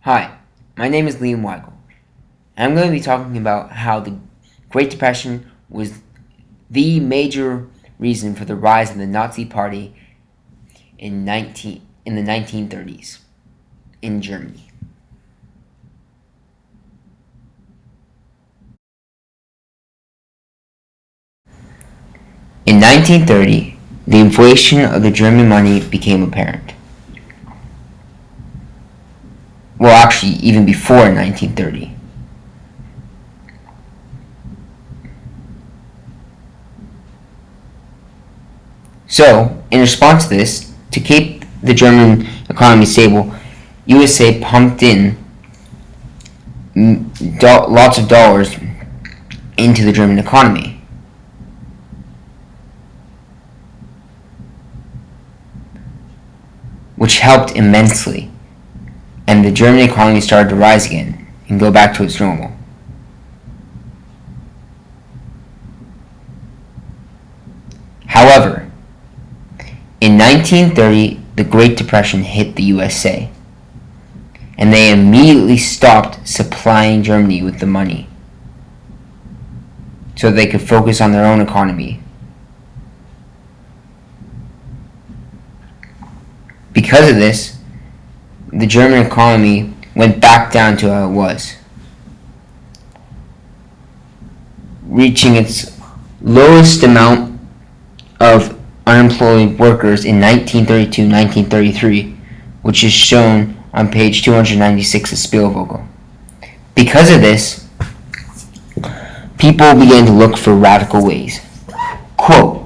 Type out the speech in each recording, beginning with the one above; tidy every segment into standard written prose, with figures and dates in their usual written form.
Hi, my name is Liam Weigel, and I'm going to be talking about how the Great Depression was the major reason for the rise of the Nazi Party in the 1930s in Germany. In 1930, the inflation of the German money became apparent. Well, actually, even before 1930. So, in response to this, to keep the German economy stable, USA pumped in lots of dollars into the German economy. Which helped immensely, and the German economy started to rise again and go back to its normal. However, in 1930, the Great Depression hit the USA, and they immediately stopped supplying Germany with the money so they could focus on their own economy. Because of this, the German economy went back down to how it was, reaching its lowest amount of unemployed workers in 1932-1933, which is shown on page 296 of Spielvogel. Because of this, people began to look for radical ways. Quote,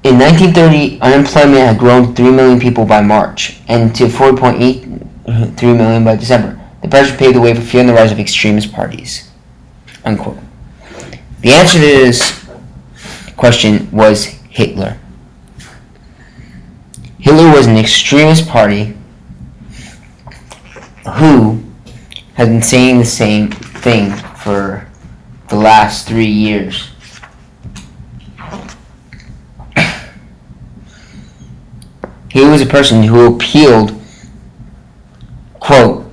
in 1930, unemployment had grown to 3 million people by March and to 4.83 million by December. The pressure paved the way for fear and the rise of extremist parties. Unquote. The answer to this question was Hitler. Hitler was an extremist party who has been saying the same thing for the last 3 years. He was a person who appealed, quote,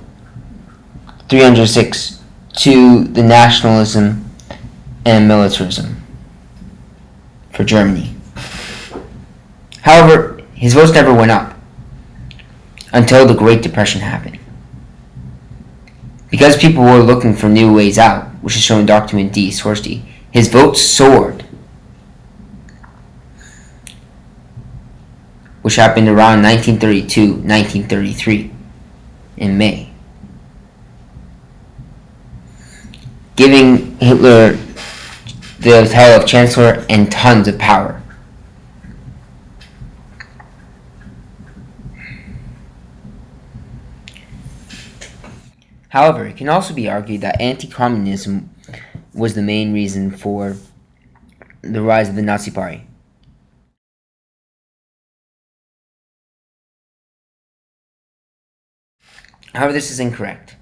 306, to the nationalism and militarism for Germany. However, his votes never went up until the Great Depression happened. Because people were looking for new ways out, which is shown in document D, source D, his votes soared, which happened around 1932-1933 in May, giving Hitler the title of Chancellor and tons of power. However, it can also be argued that anti-communism was the main reason for the rise of the Nazi Party. However, this is incorrect.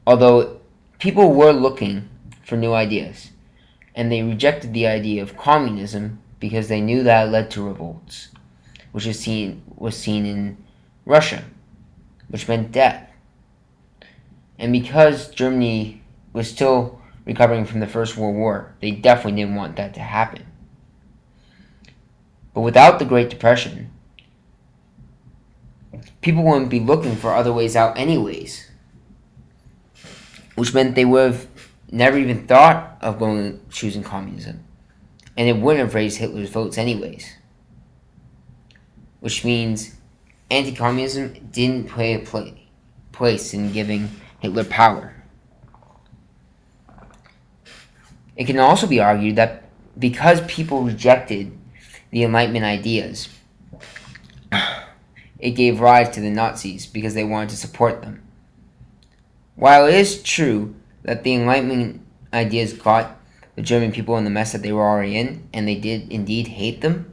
Although people were looking for new ideas, and they rejected the idea of communism because they knew that it led to revolts, which was seen in Russia, which meant death. And because Germany was still recovering from the First World War, they definitely didn't want that to happen. But without the Great Depression, people wouldn't be looking for other ways out anyways, which meant they would have never even thought of choosing communism, and it wouldn't have raised Hitler's votes anyways, which means anti-communism didn't play a place in giving Hitler power. It can also be argued that because people rejected the Enlightenment ideas, it gave rise to the Nazis because they wanted to support them. While it is true that the Enlightenment ideas got the German people in the mess that they were already in, and they did indeed hate them,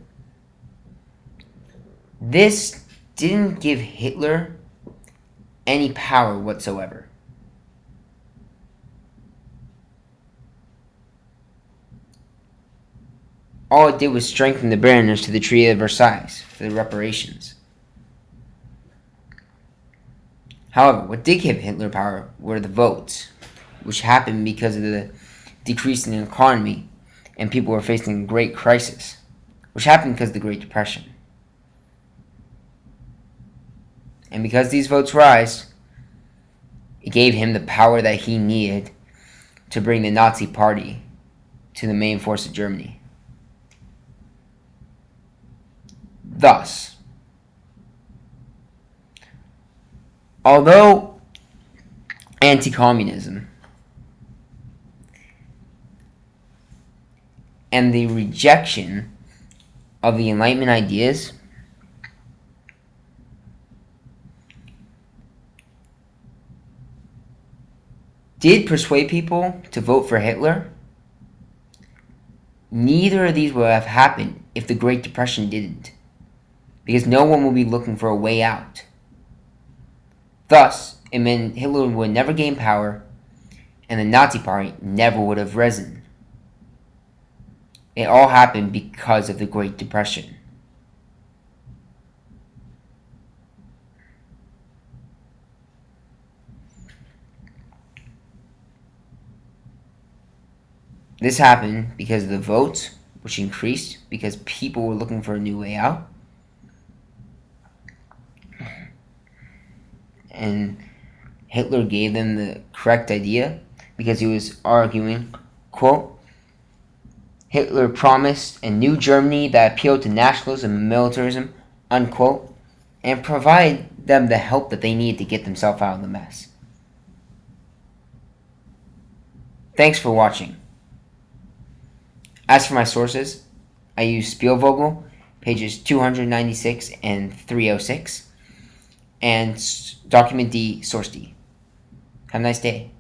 this didn't give Hitler any power whatsoever. All it did was strengthen the barriers to the Treaty of Versailles for the reparations. However, what did give Hitler power were the votes, which happened because of the decrease in the economy and people were facing a great crisis, which happened because of the Great Depression. And because these votes rise, it gave him the power that he needed to bring the Nazi Party to the main force of Germany. Thus, although anti-communism and the rejection of the Enlightenment ideas did persuade people to vote for Hitler, neither of these would have happened if the Great Depression didn't, because no one would be looking for a way out. Thus, it meant Hitler would never gain power, and the Nazi Party never would have risen. It all happened because of the Great Depression. This happened because of the votes, which increased because people were looking for a new way out. And Hitler gave them the correct idea because he was arguing, quote, Hitler promised a new Germany that appealed to nationalism and militarism, unquote, and provided them the help that they needed to get themselves out of the mess. Thanks for watching. As for my sources, I use Spielvogel, pages 296 and 306, and Document D, Source D. Have a nice day.